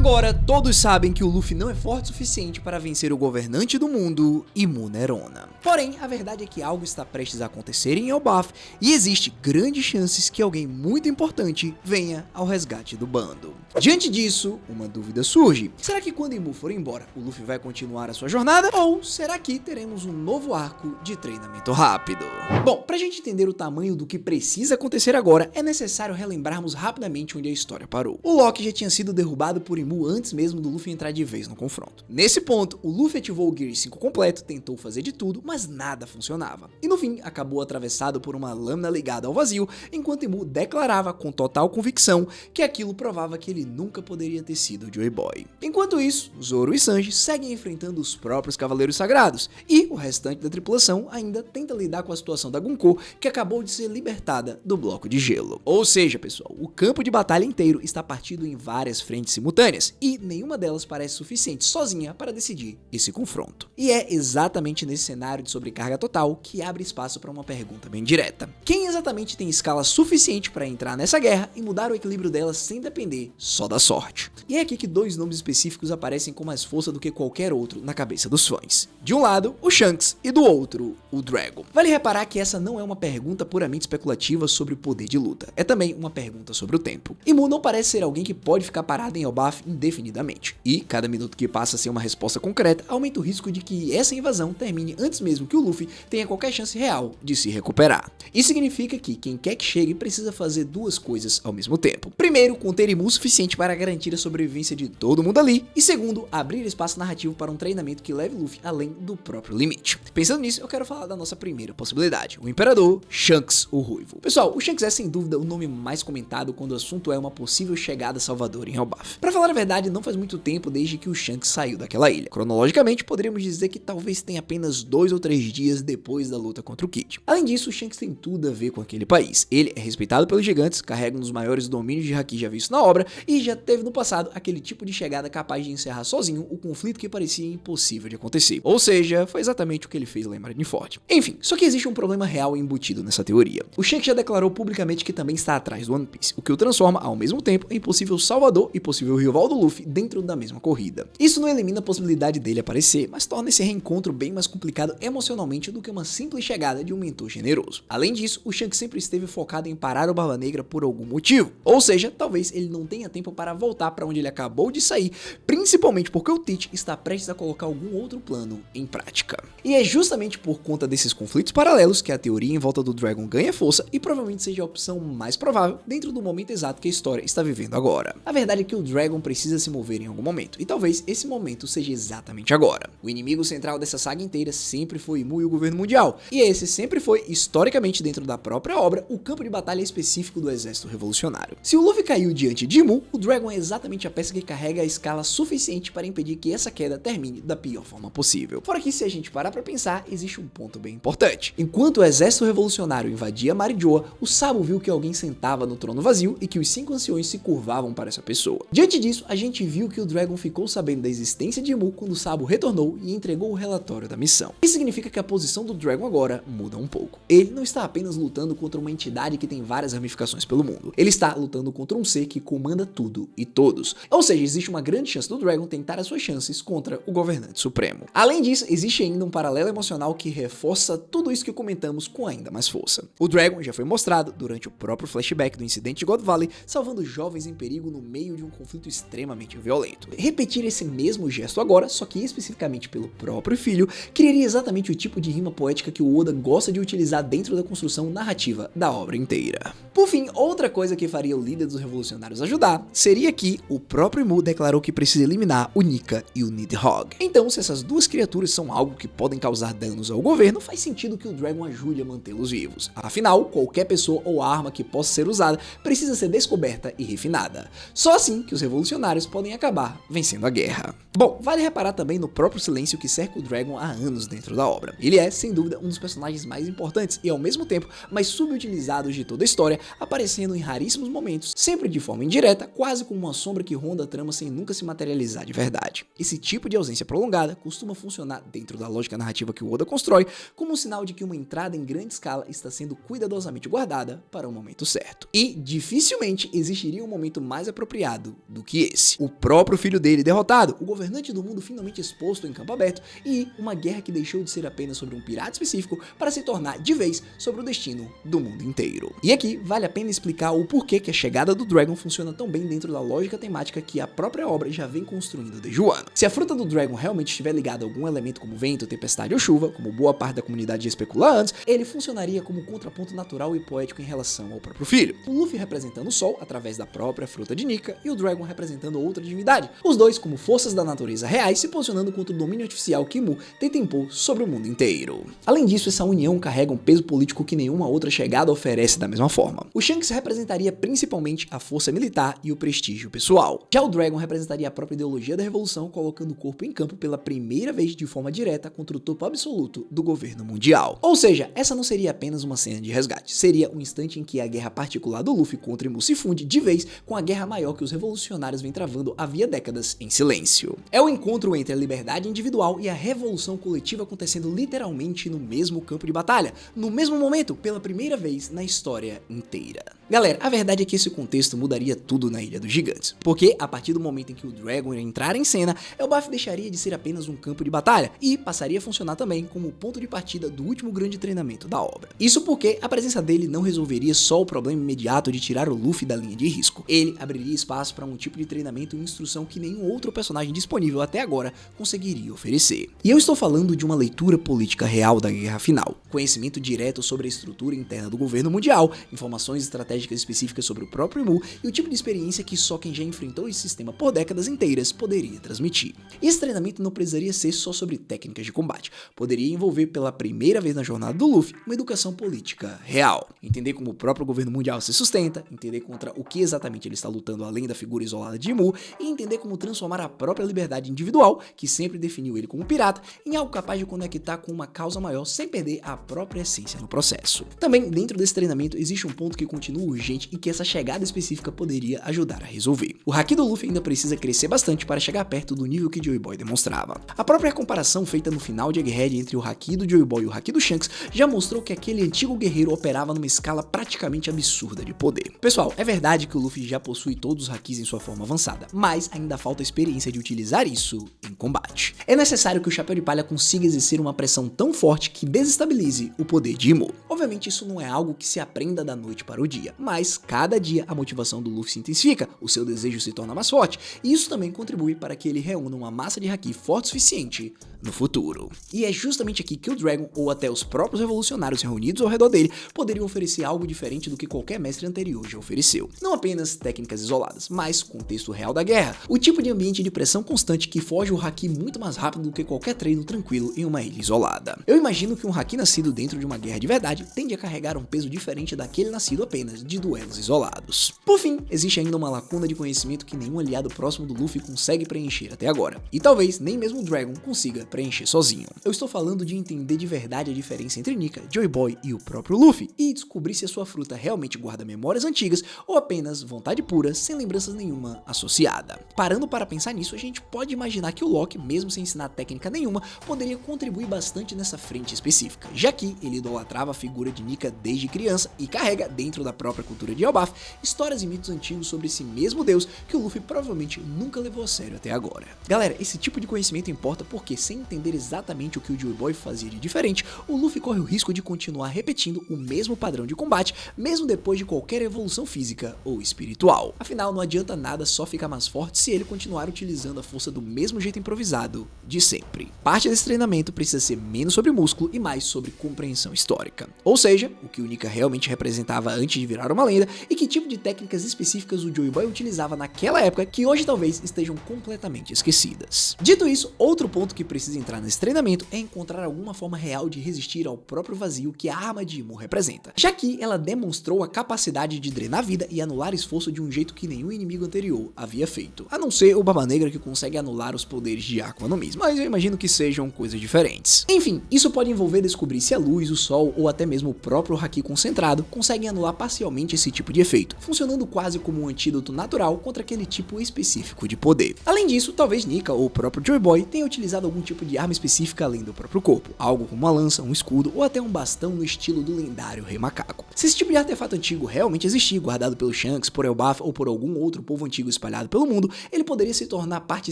Agora, todos sabem que o Luffy não é forte o suficiente para vencer o governante do mundo, Imu Nerona. Porém, a verdade é que algo está prestes a acontecer em Elbaf e existe grandes chances que alguém muito importante venha ao resgate do bando. Diante disso, uma dúvida surge. Será que quando Imu for embora, o Luffy vai continuar a sua jornada? Ou será que teremos um novo arco de treinamento rápido? Bom, pra gente entender o tamanho do que precisa acontecer agora, é necessário relembrarmos rapidamente onde a história parou. O Lock já tinha sido derrubado por Imu antes mesmo do Luffy entrar de vez no confronto. Nesse ponto, o Luffy ativou o Gear 5 completo, tentou fazer de tudo, mas nada funcionava. E no fim, acabou atravessado por uma lâmina ligada ao vazio, enquanto Imu declarava com total convicção que aquilo provava que ele nunca poderia ter sido Joy Boy. Enquanto isso, Zoro e Sanji seguem enfrentando os próprios Cavaleiros Sagrados, e o restante da tripulação ainda tenta lidar com a situação da Gunko, que acabou de ser libertada do bloco de gelo. Ou seja, pessoal, o campo de batalha inteiro está partido em várias frentes simultâneas, e nenhuma delas parece suficiente sozinha para decidir esse confronto. E é exatamente nesse cenário de sobrecarga total que abre espaço para uma pergunta bem direta. Quem exatamente tem escala suficiente para entrar nessa guerra e mudar o equilíbrio dela sem depender só da sorte? E é aqui que dois nomes específicos aparecem com mais força do que qualquer outro na cabeça dos fãs. De um lado, o Shanks, e do outro, o Dragon. Vale reparar que essa não é uma pergunta puramente especulativa sobre o poder de luta, é também uma pergunta sobre o tempo. Imu não parece ser alguém que pode ficar parado em Elbaf indefinidamente, e cada minuto que passa sem uma resposta concreta aumenta o risco de que essa invasão termine antes mesmo que o Luffy tenha qualquer chance real de se recuperar. Isso significa que quem quer que chegue precisa fazer duas coisas ao mesmo tempo. Primeiro, conter Imu o suficiente para garantir a sobrevivência de todo mundo ali, e segundo, abrir espaço narrativo para um treinamento que leve Luffy além do próprio limite. Pensando nisso, eu quero falar da nossa primeira possibilidade, o Imperador Shanks o Ruivo. Pessoal, o Shanks é sem dúvida o nome mais comentado quando o assunto é uma possível chegada a Salvador em Elbaf. Pra falar a verdade, não faz muito tempo desde que o Shanks saiu daquela ilha. Cronologicamente, poderíamos dizer que talvez tenha apenas 2 ou 3 dias depois da luta contra o Kid. Além disso, o Shanks tem tudo a ver com aquele país. Ele é respeitado pelos gigantes, carrega um dos maiores domínios de Haki já visto na obra, e já teve no passado aquele tipo de chegada capaz de encerrar sozinho o conflito que parecia impossível de acontecer. Ou seja, foi exatamente o que ele fez lá em Marineford. Enfim, só que existe um problema real embutido nessa teoria. O Shanks já declarou publicamente que também está atrás do One Piece, o que o transforma ao mesmo tempo em possível salvador e possível rival do Luffy dentro da mesma corrida. Isso não elimina a possibilidade dele aparecer, mas torna esse reencontro bem mais complicado emocionalmente do que uma simples chegada de um mentor generoso. Além disso, o Shanks sempre esteve focado em parar o Barba Negra por algum motivo, ou seja, talvez ele não tenha tempo para voltar para onde ele acabou de sair, principalmente porque o Teach está prestes a colocar algum outro plano em prática. E é justamente por conta desses conflitos paralelos que a teoria em volta do Dragon ganha força e provavelmente seja a opção mais provável dentro do momento exato que a história está vivendo agora. A verdade é que o Dragon precisa se mover em algum momento, e talvez esse momento seja exatamente agora. O inimigo central dessa saga inteira sempre foi Imu e o governo mundial, e esse sempre foi, historicamente dentro da própria obra, o campo de batalha específico do exército revolucionário. Se o Luffy caiu diante de Imu, o Dragon é exatamente a peça que carrega a escala suficiente para impedir que essa queda termine da pior forma possível. Fora que, se a gente parar pra pensar, existe um ponto bem importante. Enquanto o exército revolucionário invadia Marijoa, o Sabo viu que alguém sentava no trono vazio e que os 5 anciões se curvavam para essa pessoa. Diante disso, a gente viu que o Dragon ficou sabendo da existência de Imu quando o Sabo retornou e entregou o relatório da missão. Isso significa que a posição do Dragon agora muda um pouco. Ele não está apenas lutando contra uma entidade que tem várias ramificações pelo mundo. Ele está lutando contra um ser que comanda tudo e todos. Ou seja, existe uma grande chance do Dragon tentar as suas chances contra o governante supremo. Além disso, existe ainda um paralelo emocional que reforça tudo isso que comentamos com ainda mais força. O Dragon já foi mostrado durante o próprio flashback do incidente de God Valley, salvando jovens em perigo no meio de um conflito extremamente violento. Repetir esse mesmo gesto agora, só que especificamente pelo próprio filho, criaria exatamente o tipo de rima poética que o Oda gosta de utilizar dentro da construção narrativa da obra inteira. Por fim, outra coisa que faria o líder dos revolucionários ajudar seria que o próprio Imu declarou que precisa eliminar o Nika e o Nidhogg. Então, se essas duas criaturas são algo que podem causar danos ao governo, faz sentido que o Dragon ajude a mantê-los vivos. Afinal, qualquer pessoa ou arma que possa ser usada precisa ser descoberta e refinada. Só assim que os revolucionários podem acabar vencendo a guerra. Bom, vale reparar também no próprio silêncio que cerca o Dragon há anos dentro da obra. Ele é, sem dúvida, um dos personagens mais importantes e, ao mesmo tempo, mais subutilizados de toda a história, aparecendo em raríssimos momentos, sempre de forma indireta, quase como uma sombra que ronda a trama sem nunca se materializar de verdade. Esse tipo de ausência prolongada costuma funcionar dentro da lógica narrativa que o Oda constrói como um sinal de que uma entrada em grande escala está sendo cuidadosamente guardada para o momento certo. E dificilmente existiria um momento mais apropriado do que esse. O próprio filho dele derrotado, o governante do mundo finalmente exposto em campo aberto e uma guerra que deixou de ser apenas sobre um pirata específico para se tornar de vez sobre o destino do mundo inteiro. E aqui vale a pena explicar o porquê que a chegada do Dragon funciona tão bem dentro da lógica temática que a própria obra já vem construindo desde o ano. Se a fruta do Dragon realmente estiver ligada a algum elemento como vento, tempestade ou chuva, como boa parte da comunidade já especula antes, ele funcionaria como um contraponto natural e poético em relação ao próprio filho. O Luffy representando o Sol através da própria fruta de Nika e o Dragon representando outra divindade, os dois como forças da natureza reais se posicionando contra o domínio artificial que Mu tenta impor sobre o mundo inteiro. Além disso, essa união carrega um peso político que nenhuma outra chegada oferece da mesma forma. O Shanks representaria principalmente a força militar e o prestígio pessoal. Já o Dragon representaria a própria ideologia da revolução, colocando o corpo em campo pela primeira vez de forma direta contra o topo absoluto do governo mundial. Ou seja, essa não seria apenas uma cena de resgate, seria um instante em que a guerra particular do Luffy contra Mu se funde de vez com a guerra maior que os revolucionários vêm travando havia décadas em silêncio. É o encontro entre a liberdade individual e a revolução coletiva acontecendo literalmente no mesmo campo de batalha, no mesmo momento, pela primeira vez na história inteira. Galera, a verdade é que esse contexto mudaria tudo na Ilha dos Gigantes, porque a partir do momento em que o Dragon entrar em cena, Elbaf deixaria de ser apenas um campo de batalha e passaria a funcionar também como o ponto de partida do último grande treinamento da obra. Isso porque a presença dele não resolveria só o problema imediato de tirar o Luffy da linha de risco. Ele abriria espaço para um tipo de treinamento e instrução que nenhum outro personagem disponível até agora conseguiria oferecer. E eu estou falando de uma leitura política real da guerra final, conhecimento direto sobre a estrutura interna do governo mundial, informações estratégicas específicas sobre o próprio Mu e o tipo de experiência que só quem já enfrentou esse sistema por décadas inteiras poderia transmitir. Esse treinamento não precisaria ser só sobre técnicas de combate, poderia envolver pela primeira vez na jornada do Luffy uma educação política real, entender como o próprio governo mundial se sustenta, entender contra o que exatamente ele está lutando além da figura isolada de Mu e entender como transformar a própria liberdade individual, que sempre definiu ele como pirata, em algo capaz de conectar com uma causa maior sem perder a própria essência no processo. Também dentro desse treinamento existe um ponto que continua urgente e que essa chegada específica poderia ajudar a resolver. O haki do Luffy ainda precisa crescer bastante para chegar perto do nível que Joy Boy demonstrava. A própria comparação feita no final de Egghead entre o haki do Joy Boy e o haki do Shanks já mostrou que aquele antigo guerreiro operava numa escala praticamente absurda de poder. Pessoal, é verdade que o Luffy já possui todos os hakis em sua forma avançada, mas ainda falta a experiência de utilizar isso em combate. É necessário que o Chapéu de Palha consiga exercer uma pressão tão forte que desestabilize o poder de Imo. Obviamente isso não é algo que se aprenda da noite para o dia, mas cada dia a motivação do Luffy se intensifica, o seu desejo se torna mais forte, e isso também contribui para que ele reúna uma massa de haki forte o suficiente no futuro. E é justamente aqui que o Dragon, ou até os próprios revolucionários reunidos ao redor dele, poderiam oferecer algo diferente do que qualquer mestre anterior já ofereceu. Não apenas técnicas isoladas, mas contexto real da guerra, o tipo de ambiente de pressão constante que foge o haki muito mais rápido do que qualquer treino tranquilo em uma ilha isolada. Eu imagino que um haki nascido dentro de uma guerra de verdade tende a carregar um peso diferente daquele nascido apenas de duelos isolados. Por fim, existe ainda uma lacuna de conhecimento que nenhum aliado próximo do Luffy consegue preencher até agora, e talvez nem mesmo o Dragon consiga preencher sozinho. Eu estou falando de entender de verdade a diferença entre Nika, Joy Boy e o próprio Luffy, e descobrir se a sua fruta realmente guarda memórias antigas ou apenas vontade pura, sem lembranças nenhuma associada. Parando para pensar nisso, a gente pode imaginar que o Loki, mesmo sem ensinar técnica nenhuma, poderia contribuir bastante nessa frente específica, já que ele idolatrava a figura de Nika desde criança e carrega, dentro da própria cultura de Elbaf, histórias e mitos antigos sobre esse mesmo deus que o Luffy provavelmente nunca levou a sério até agora. Galera, esse tipo de conhecimento importa porque, sem entender exatamente o que o Joy Boy fazia de diferente, o Luffy corre o risco de continuar repetindo o mesmo padrão de combate, mesmo depois de qualquer evolução física ou espiritual. Afinal, não adianta nada só ficar mais forte se ele continuar utilizando a força do mesmo jeito improvisado de sempre. Parte desse treinamento precisa ser menos sobre músculo e mais sobre compreensão histórica. Ou seja, o que o Nika realmente representava antes de virar uma lenda e que tipo de técnicas específicas o Joy Boy utilizava naquela época que hoje talvez estejam completamente esquecidas. Dito isso, outro ponto que precisa entrar nesse treinamento é encontrar alguma forma real de resistir ao próprio vazio que a arma de Imo representa, já que ela demonstrou a capacidade de drenar vida e anular esforço de um jeito que nenhum inimigo anterior havia feito, a não ser o Barba Negra, que consegue anular os poderes poderes de Aqua no Mi, mas eu imagino que sejam coisas diferentes. Enfim, isso pode envolver descobrir se a luz, o sol ou até mesmo o próprio Haki concentrado conseguem anular parcialmente esse tipo de efeito, funcionando quase como um antídoto natural contra aquele tipo específico de poder. Além disso, talvez Nika ou o próprio Joy Boy tenha utilizado algum tipo de arma específica além do próprio corpo, algo como uma lança, um escudo ou até um bastão no estilo do lendário Rei Macaco. Se esse tipo de artefato antigo realmente existir, guardado pelo Shanks, por Elbaf ou por algum outro povo antigo espalhado pelo mundo, ele poderia se tornar parte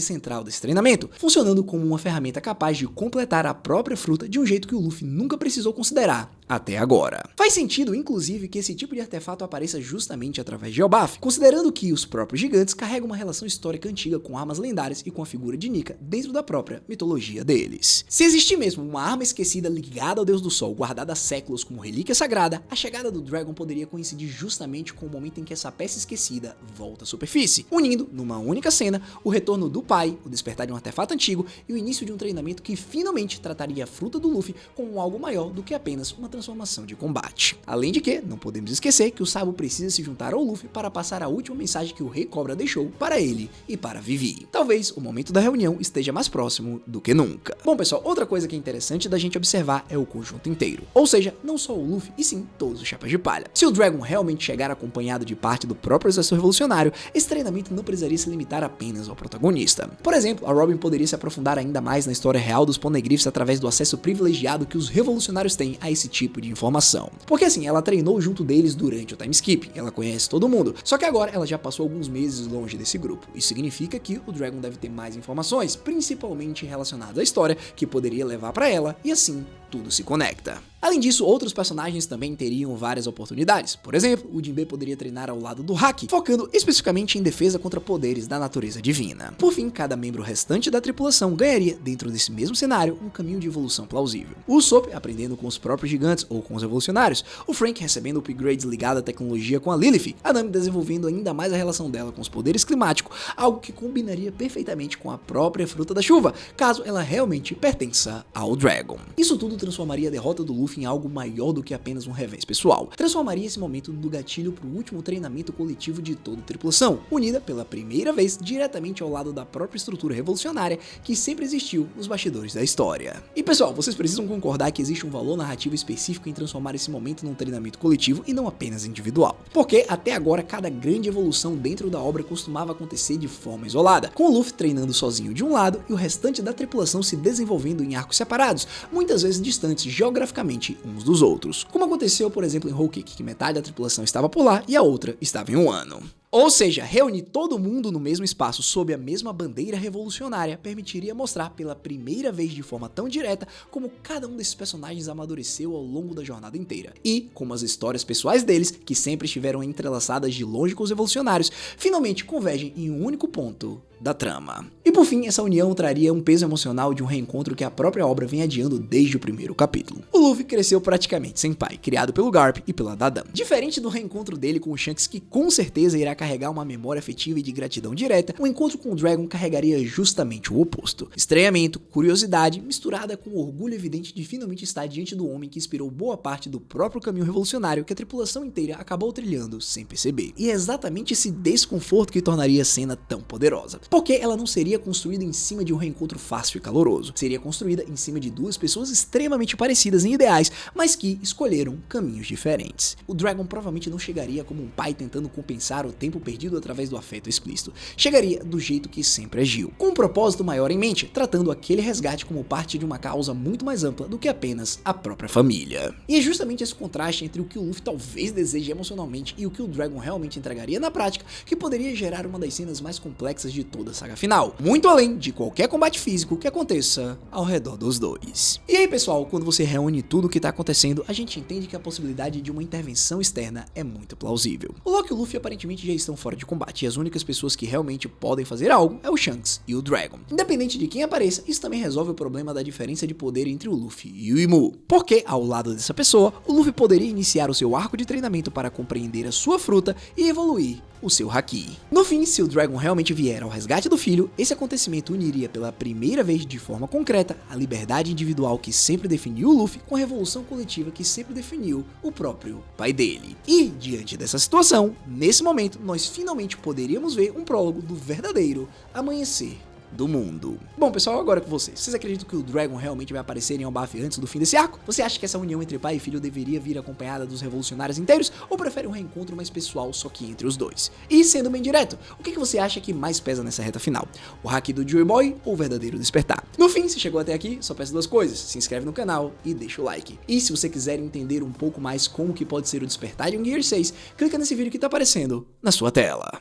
central desse treinamento, funcionando como uma ferramenta capaz de completar a própria fruta de um jeito que o Luffy nunca precisou considerar até agora. Faz sentido, inclusive, que esse tipo de artefato apareça justamente através de Elbaf, considerando que os próprios gigantes carregam uma relação histórica antiga com armas lendárias e com a figura de Nika dentro da própria mitologia deles. Se existir mesmo uma arma esquecida ligada ao Deus do Sol, guardada há séculos como relíquia sagrada, a chegada do Dragon poderia coincidir justamente com o momento em que essa peça esquecida volta à superfície, unindo, numa única cena, o retorno do pai, o despertar de um artefato antigo e o início de um treinamento que finalmente trataria a fruta do Luffy como algo maior do que apenas uma transformação de combate. Além de que, não podemos esquecer que o Sabo precisa se juntar ao Luffy para passar a última mensagem que o Rei Cobra deixou para ele e para Vivi. Talvez o momento da reunião esteja mais próximo do que nunca. Bom pessoal, outra coisa que é interessante da gente observar é o conjunto inteiro, ou seja, não só o Luffy e sim todos os chapéus de palha. Se o Dragon realmente chegar acompanhado de parte do próprio exército revolucionário, esse treinamento não precisaria se limitar apenas ao protagonista. Por exemplo, a Robin poderia se aprofundar ainda mais na história real dos Poneglyphs através do acesso privilegiado que os revolucionários têm a esse tipo de informação. Porque assim, ela treinou junto deles durante o time skip, ela conhece todo mundo, só que agora ela já passou alguns meses longe desse grupo. Isso significa que o Dragon deve ter mais informações, principalmente relacionadas à história, que poderia levar para ela, e assim tudo se conecta. Além disso, outros personagens também teriam várias oportunidades. Por exemplo, o Jinbe poderia treinar ao lado do Haki, focando especificamente em defesa contra poderes da natureza divina. Por fim, cada membro restante da tripulação ganharia, dentro desse mesmo cenário, um caminho de evolução plausível. O Usopp aprendendo com os próprios gigantes ou com os revolucionários, o Frank recebendo upgrades ligados à tecnologia com a Lilith, a Nami desenvolvendo ainda mais a relação dela com os poderes climáticos, algo que combinaria perfeitamente com a própria fruta da chuva, caso ela realmente pertença ao Dragon. Isso tudo transformaria a derrota do Luffy em algo maior do que apenas um revés pessoal. Transformaria esse momento no gatilho para o último treinamento coletivo de toda a tripulação, unida pela primeira vez diretamente ao lado da própria estrutura revolucionária que sempre existiu nos bastidores da história. E pessoal, vocês precisam concordar que existe um valor narrativo específico em transformar esse momento num treinamento coletivo e não apenas individual. Porque até agora cada grande evolução dentro da obra costumava acontecer de forma isolada, com o Luffy treinando sozinho de um lado e o restante da tripulação se desenvolvendo em arcos separados, muitas vezes distantes geograficamente uns dos outros, como aconteceu por exemplo em Whole Cake, que metade da tripulação estava por lá e a outra estava em Wano. Ou seja, reunir todo mundo no mesmo espaço sob a mesma bandeira revolucionária permitiria mostrar pela primeira vez de forma tão direta como cada um desses personagens amadureceu ao longo da jornada inteira e como as histórias pessoais deles, que sempre estiveram entrelaçadas de longe com os revolucionários, finalmente convergem em um único ponto da trama. E por fim, essa união traria um peso emocional de um reencontro que a própria obra vem adiando desde o primeiro capítulo. O Luffy cresceu praticamente sem pai, criado pelo Garp e pela Dadan. Diferente do reencontro dele com o Shanks, que com certeza irá carregar uma memória afetiva e de gratidão direta, o encontro com o Dragon carregaria justamente o oposto. Estranhamento, curiosidade, misturada com o orgulho evidente de finalmente estar diante do homem que inspirou boa parte do próprio caminho revolucionário que a tripulação inteira acabou trilhando sem perceber. E é exatamente esse desconforto que tornaria a cena tão poderosa. Porque ela não seria construída em cima de um reencontro fácil e caloroso, seria construída em cima de duas pessoas extremamente parecidas em ideais, mas que escolheram caminhos diferentes. O Dragon provavelmente não chegaria como um pai tentando compensar o tempo perdido através do afeto explícito, chegaria do jeito que sempre agiu, com um propósito maior em mente, tratando aquele resgate como parte de uma causa muito mais ampla do que apenas a própria família. E é justamente esse contraste entre o que o Luffy talvez deseje emocionalmente e o que o Dragon realmente entregaria na prática que poderia gerar uma das cenas mais complexas de toda a saga final, muito além de qualquer combate físico que aconteça ao redor dos dois. E aí pessoal, quando você reúne tudo o que tá acontecendo, a gente entende que a possibilidade de uma intervenção externa é muito plausível. O Loki e o Luffy aparentemente já estão fora de combate e as únicas pessoas que realmente podem fazer algo é o Shanks e o Dragon. Independente de quem apareça, isso também resolve o problema da diferença de poder entre o Luffy e o Imu, porque ao lado dessa pessoa, o Luffy poderia iniciar o seu arco de treinamento para compreender a sua fruta e evoluir o seu Haki. No fim, se o Dragon realmente vier ao resgate do filho, esse acontecimento uniria pela primeira vez de forma concreta a liberdade individual que sempre definiu o Luffy com a revolução coletiva que sempre definiu o próprio pai dele. E, diante dessa situação, nesse momento, nós finalmente poderíamos ver um prólogo do verdadeiro amanhecer do mundo. Bom, pessoal, agora com vocês. Vocês acreditam que o Dragon realmente vai aparecer em Elbaf antes do fim desse arco? Você acha que essa união entre pai e filho deveria vir acompanhada dos revolucionários inteiros? Ou prefere um reencontro mais pessoal só que entre os dois? E sendo bem direto, o que você acha que mais pesa nessa reta final? O hack do Joy Boy ou o verdadeiro despertar? No fim, se chegou até aqui, só peço duas coisas. Se inscreve no canal e deixa o like. E se você quiser entender um pouco mais como que pode ser o despertar de um Gear 6, clica nesse vídeo que tá aparecendo na sua tela.